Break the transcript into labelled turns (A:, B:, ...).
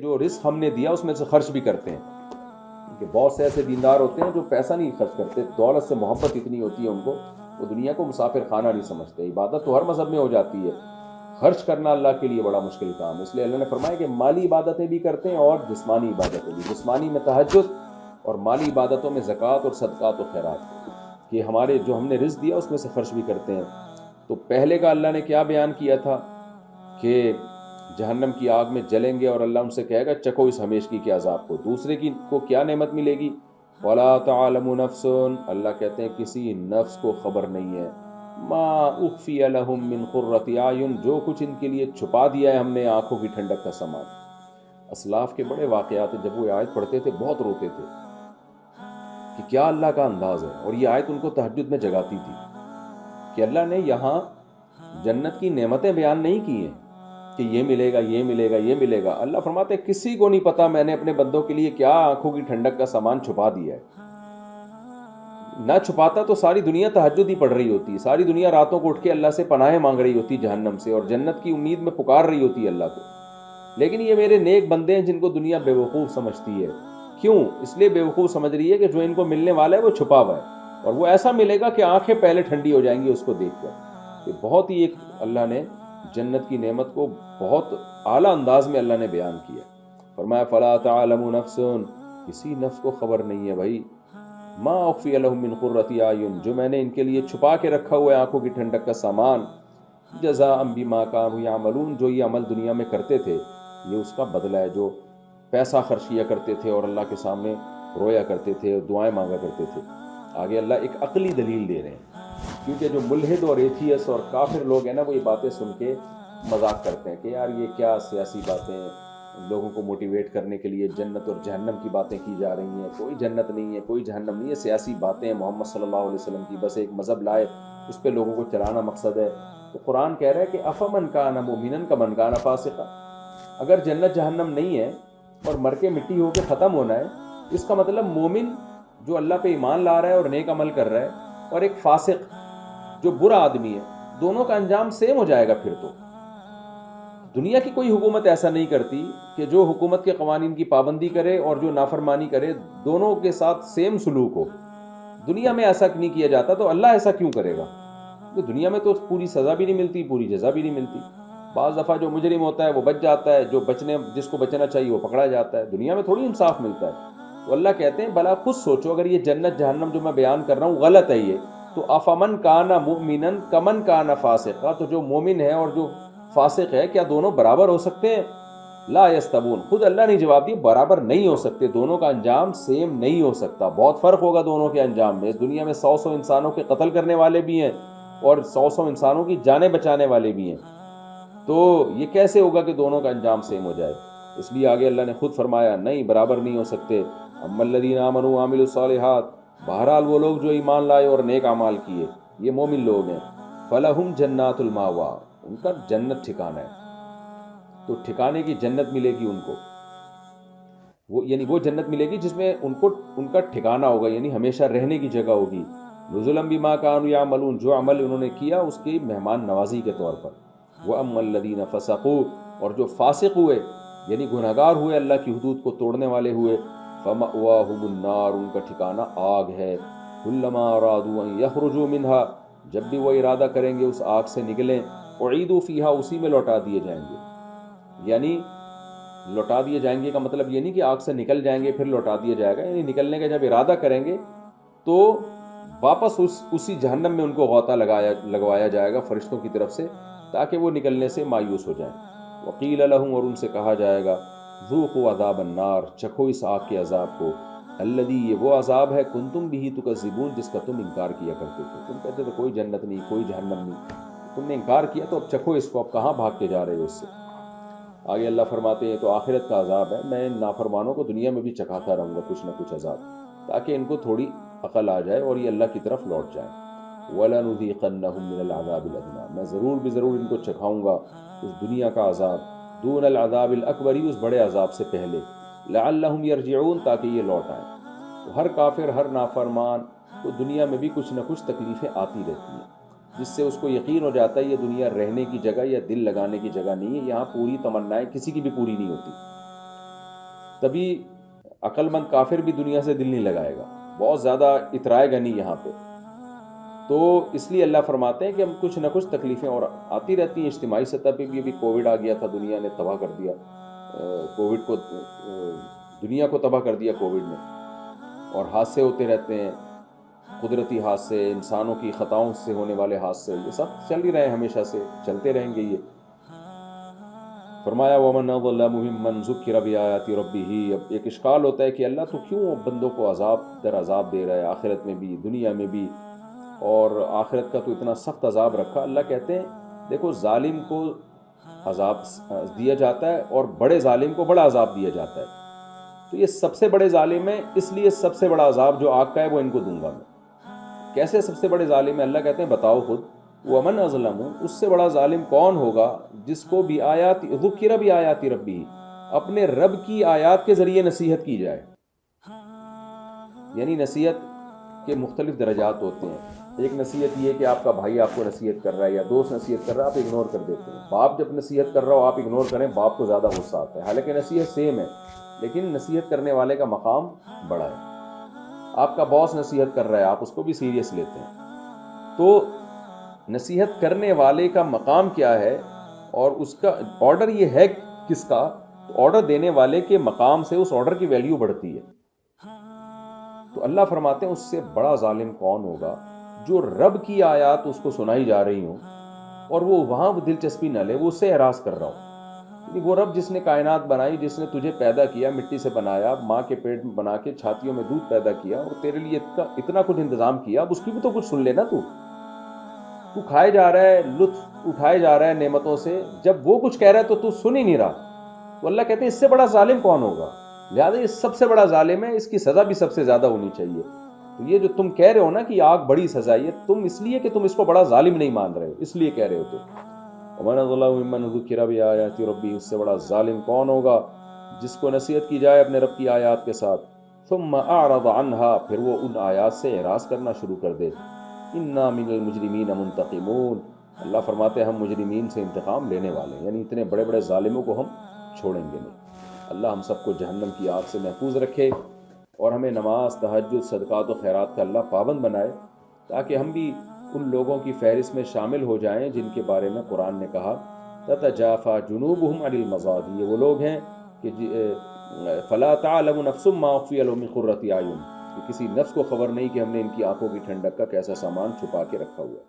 A: جو رزق ہم نے دیا اس میں سے خرچ بھی کرتے ہیں، کہ بہت سے ایسے دیندار ہوتے ہیں جو پیسہ نہیں خرچ کرتے، دولت سے محبت اتنی ہوتی ہے ان کو، وہ دنیا کو مسافر خانہ نہیں سمجھتے۔ عبادت تو ہر مذہب میں ہو جاتی ہے، خرچ کرنا اللہ کے لیے بڑا مشکل کام ہے۔ اس لیے اللہ نے فرمایا کہ مالی عبادتیں بھی کرتے ہیں اور جسمانی عبادتیں بھی، جسمانی میں تہجد اور مالی عبادتوں میں زکوٰۃ اور صدقات و خیرات، کہ ہمارے جو ہم نے رزق دیا اس میں سے خرچ بھی کرتے ہیں۔ تو پہلے کا اللہ نے کیا بیان کیا تھا کہ جہنم کی آگ میں جلیں گے اور اللہ ان سے کہے گا چکھو اس ہمیشگی کے عذاب کو۔ دوسرے کی کو کیا نعمت ملے گی؟ وَلَا تَعْلَمُ نَفْسٌ، اللہ کہتے ہیں کسی نفس کو خبر نہیں ہے، مَا أُخْفِيَ لَهُم مِّن قُرَّةِ أَعْيُن، جو کچھ ان کے لیے چھپا دیا ہے ہم نے آنکھوں کی ٹھنڈک کا سامان۔ اسلاف کے بڑے واقعات ہیں، جب وہ آیت پڑھتے تھے بہت روتے تھے کہ کیا اللہ کا انداز ہے، اور یہ آیت ان کو تہجد میں جگاتی تھی کہ اللہ نے یہاں جنت کی نعمتیں بیان نہیں کی ہیں کہ یہ ملے گا یہ ملے گا یہ ملے گا۔ اللہ فرماتے ہیں کسی کو نہیں پتا میں نے اپنے بندوں کے لیے کیا آنکھوں کی ٹھنڈک کا سامان چھپا دیا ہے۔ نہ چھپاتا تو ساری دنیا تہجد ہی پڑھ رہی ہوتی، ساری دنیا راتوں کو اٹھ کے اللہ سے پناہیں مانگ رہی ہوتی جہنم سے، اور جنت کی امید میں پکار رہی ہوتی ہے اللہ کو۔ لیکن یہ میرے نیک بندے ہیں جن کو دنیا بیوقوف سمجھتی ہے۔ کیوں؟ اس لیے بیوقوف سمجھ رہی ہے کہ جو ان کو ملنے والا ہے وہ چھپا ہوا ہے، اور وہ ایسا ملے گا کہ آنکھیں پہلے ٹھنڈی ہو جائیں گی اس کو دیکھ کر۔ یہ بہت ہی ایک اللہ نے جنت کی نعمت کو بہت اعلیٰ انداز میں اللہ نے بیان کیا۔ فرمایا فَلَا تَعْلَمُ نَفْسٌ، کسی نفس کو خبر نہیں ہے بھائی، مَا أُخْفِيَ لَهُم مِّن قُرَّةِ أَعْيُن، جو میں نے ان کے لیے چھپا کے رکھا ہوا ہے آنکھوں کی ٹھنڈک کا سامان، جَزَاءً بِمَا كَانُوا يَعْمَلُونَ، جو یہ عمل دنیا میں کرتے تھے یہ اس کا بدلہ ہے، جو پیسہ خرچ کیا کرتے تھے اور اللہ کے سامنے رویا کرتے تھے اور دعائیں مانگا کرتے تھے۔ آگے اللہ ایک عقلی دلیل دے رہے ہیں، کیونکہ جو ملحد اور ایتھیس اور کافر لوگ ہیں نا، وہ یہ باتیں سن کے مذاق کرتے ہیں کہ یار یہ کیا سیاسی باتیں ہیں، لوگوں کو موٹیویٹ کرنے کے لیے جنت اور جہنم کی باتیں کی جا رہی ہیں، کوئی جنت نہیں ہے کوئی جہنم نہیں ہے، سیاسی باتیں ہیں، محمد صلی اللہ علیہ وسلم کی بس ایک مذہب لائے اس پہ لوگوں کو چلانا مقصد ہے۔ تو قرآن کہہ رہا ہے کہ افمن کان مؤمنا کمن کان فاسقا، اگر جنت جہنم نہیں ہے اور مر کے مٹی ہو کے ختم ہونا ہے، اس کا مطلب مومن جو اللہ پہ ایمان لا رہا ہے اور نیک عمل کر رہا ہے، اور ایک فاسق جو برا آدمی ہے، دونوں کا انجام سیم ہو جائے گا۔ پھر تو دنیا کی کوئی حکومت ایسا نہیں کرتی کہ جو حکومت کے قوانین کی پابندی کرے اور جو نافرمانی کرے دونوں کے ساتھ سیم سلوک ہو۔ دنیا میں ایسا نہیں کیا جاتا، تو اللہ ایسا کیوں کرے گا؟ دنیا میں تو پوری سزا بھی نہیں ملتی، پوری جزا بھی نہیں ملتی۔ بعض دفعہ جو مجرم ہوتا ہے وہ بچ جاتا ہے، جو جس کو بچنا چاہیے وہ پکڑا جاتا ہے۔ دنیا میں تھوڑی انصاف ملتا ہے۔ تو اللہ کہتے ہیں بھلا خود سوچو، اگر یہ جنت جہنم جو میں بیان کر رہا ہوں غلط ہے یہ، تو افمن کان مؤمنا کمن کان فاسقا، تو جو مومن ہے اور جو فاسق ہے کیا دونوں برابر ہو سکتے ہیں؟ لا یستوون، خود اللہ نے جواب دیا برابر نہیں ہو سکتے، دونوں کا انجام سیم نہیں ہو سکتا، بہت فرق ہوگا دونوں کے انجام میں۔ اس دنیا میں 100 انسانوں کے قتل کرنے والے بھی ہیں اور 100 انسانوں کی جانیں بچانے والے بھی ہیں، تو یہ کیسے ہوگا کہ دونوں کا انجام سیم ہو جائے؟ اس لیے آگے اللہ نے خود فرمایا نہیں، برابر نہیں ہو سکتے۔ اما الذین آمنوا وعملوا الصالحات، بہرحال وہ لوگ جو ایمان لائے اور نیک اعمال کیے، یہ مومن لوگ ہیں، فلہم جنات الماوا، ان کا جنت ٹھکانہ ہے، تو ٹھکانے کی جنت ملے گی ان کو، یعنی وہ جنت ملے گی جس میں ان کا ٹھکانہ ہوگا، یعنی ہمیشہ رہنے کی جگہ ہوگی۔ نزلا بما كانوا يعملون، جو عمل انہوں نے کیا اس کی مہمان نوازی کے طور پر۔ واما الذين فسقوا، اور جو فاسق ہوئے یعنی گنہگار ہوئے، اللہ کی حدود کو توڑنے والے ہوئے، فمأواهم النار، ان کا ٹھکانہ آگ ہے۔ كلما ارادوا ان يخرجوا منها، جب بھی وہ ارادہ کریں گے اس آگ سے نکلیں، اعیدوا فیها، اسی میں لوٹا دیے جائیں گے۔ یعنی لوٹا دیے جائیں گے کا مطلب یہ نہیں کہ آگ سے نکل جائیں گے پھر لوٹا دیا جائے گا، یعنی نکلنے کا جب ارادہ کریں گے تو واپس اسی جہنم میں ان کو غوطہ لگوایا جائے گا فرشتوں کی طرف سے، تاکہ وہ نکلنے سے مایوس ہو جائیں۔ وقیل لہم، اور ان سے کہا جائے گا، ذوقوا عذاب النار، چکھو اس آگ کے عذاب کو، الذی، یہ وہ عذاب ہے، کنتم بہ تکذبون، جس کا تم انکار کیا کرتے تھے۔ تم کہتے تھے کوئی جنت نہیں کوئی جہنم نہیں، تم نے انکار کیا تو اب چکھو اس کو، اب کہاں بھاگ کے جا رہے ہو اس سے۔ آگے اللہ فرماتے ہیں تو آخرت کا عذاب ہے، میں ان نافرمانوں کو دنیا میں بھی چکھاتا رہوں گا کچھ نہ کچھ عذاب، تاکہ ان کو تھوڑی عقل آ جائے اور یہ اللہ کی طرف لوٹ جائیں۔ وَلَنُذِيقَنَّهُم مِّنَ الْعَذَابِ الْأَدْنَىٰ، میں ضرور بھی ضرور ان کو چکھاؤں گا اس دنیا کا عذاب، دون العذاب الاکبر، اس بڑے عذاب سے پہلے، لعلہم یرجعون، تاکہ یہ لوٹ آئیں۔ تو ہر کافر ہر نافرمان کو دنیا میں بھی کچھ نہ کچھ تکلیفیں آتی رہتی ہیں، جس سے اس کو یقین ہو جاتا ہے یہ دنیا رہنے کی جگہ یا دل لگانے کی جگہ نہیں ہے، یہاں پوری تمنائیں کسی کی بھی پوری نہیں ہوتی۔ تبھی عقل مند کافر بھی دنیا سے دل نہیں لگائے گا، بہت زیادہ اترائے گا نہیں یہاں پہ. تو اس لیے اللہ فرماتے ہیں کہ ہم کچھ نہ کچھ تکلیفیں اور آتی رہتی ہیں. اجتماعی سطح پہ بھی ابھی کووڈ آ گیا تھا، دنیا نے تباہ کر دیا، کووڈ کو دنیا کو تباہ کر دیا کووڈ نے. اور حادثے ہوتے رہتے ہیں، قدرتی حادثے، انسانوں کی خطاؤں سے ہونے والے حادثے، یہ سب چل ہی رہے ہیں، ہمیشہ سے چلتے رہیں گے. یہ فرمایا وَمَنْ أَظْلَمُ مِمَّنْ ذُكِّرَ بِآيَاتِ رَبِّهِ. اب ایک اشکال ہوتا ہے کہ اللہ تو کیوں بندوں کو عذاب در عذاب دے رہا ہے، آخرت میں بھی دنیا میں بھی، اور آخرت کا تو اتنا سخت عذاب رکھا. اللہ کہتے ہیں دیکھو ظالم کو عذاب دیا جاتا ہے اور بڑے ظالم کو بڑا عذاب دیا جاتا ہے. تو یہ سب سے بڑے ظالم ہیں، اس لیے سب سے بڑا عذاب جو آگ کا ہے وہ ان کو دوں گا میں. کیسے سب سے بڑے ظالم ہیں؟ اللہ کہتے ہیں بتاؤ خود. وَمَنْ أَظْلَمُ، اس سے بڑا ظالم کون ہوگا جس کو بھی آیات ذُكِّرَ بِآیاتِ رَبِّهِ، اپنے رب کی آیات کے ذریعے نصیحت کی جائے. یعنی نصیحت کے مختلف درجات ہوتے ہیں. ایک نصیحت یہ کہ آپ کا بھائی آپ کو نصیحت کر رہا ہے یا دوست نصیحت کر رہا ہے، آپ اگنور کر دیتے ہیں. باپ جب نصیحت کر رہا ہو آپ اگنور کریں، باپ کو زیادہ غصہ آتا ہے. حالانکہ نصیحت سیم ہے لیکن نصیحت کرنے والے کا مقام بڑا ہے. آپ کا باس نصیحت کر رہا ہے، آپ اس کو بھی سیریس لیتے ہیں. تو نصیحت کرنے والے کا مقام کیا ہے اور اس کا آرڈر یہ ہے کس کا؟ تو آرڈر دینے والے کے مقام سے اس آرڈر کی ویلیو بڑھتی ہے. تو اللہ فرماتے ہیں اس سے بڑا ظالم کون ہوگا جو رب کی آیات اس کو سنائی جا رہی ہوں اور وہ وہاں دلچسپی نہ لے، وہ اس سے اعراض کر رہا ہوں. وہ رب جس نے کائنات بنائی، جس نے تجھے پیدا کیا، مٹی سے بنایا، ماں کے پیٹ میں بنا کے چھاتیوں میں دودھ پیدا کیا اور تیرے لیے اتنا کچھ انتظام کیا، اب اس کی بھی تو کچھ سن لینا. تو کھائے جا رہا ہے، لطف اٹھائے جا رہا ہے نعمتوں سے، جب وہ کچھ کہہ رہا ہے تو سن ہی نہیں رہا. تو اللہ کہتے ہیں اس سے بڑا ظالم کون ہوگا. لہٰذا یہ سب سے بڑا ظالم ہے، اس کی سزا بھی سب سے زیادہ ہونی چاہیے. تو یہ جو تم کہہ رہے ہو نا کہ آگ بڑی سزا ہے، تم اس لیے کہ تم اس کو بڑا ظالم نہیں مان رہے ہو، اس لیے کہہ رہے ہو. تو وَمَنْ أَظْلَمُ مِمَّنْ ذُكِّرَ بِآيَاتِ رَبِّهِ، اس سے بڑا ظالم کون ہوگا جس کو نصیحت کی جائے اپنے رب کی آیات کے ساتھ. ثُمَّ أَعْرَضَ عَنْهَا، پھر وہ ان آیات سے اعراض کرنا شروع کر دے. إِنَّا مِنَ الْمُجْرِمِينَ مُنْتَقِمُونَ، اللہ فرماتے ہیں ہم مجرمین سے انتقام لینے والے ہیں، یعنی اتنے بڑے بڑے ظالموں کو ہم چھوڑیں گے نہیں. اللہ ہم سب کو جہنم کی آگ سے محفوظ رکھے اور ہمیں نماز، تہجد، صدقات و خیرات کا اللہ پابند بنائے، تاکہ ہم بھی ان لوگوں کی فہرست میں شامل ہو جائیں جن کے بارے میں قرآن نے کہا تتجافى جنوبهم عن المضاجع. یہ وہ لوگ ہیں کہ فلا تعلم نفس ما اخفي لهم من قرة اعین، کہ کسی نفس کو خبر نہیں کہ ہم نے ان کی آنکھوں کی ٹھنڈک کا کیسا سامان چھپا کے رکھا ہوا ہے.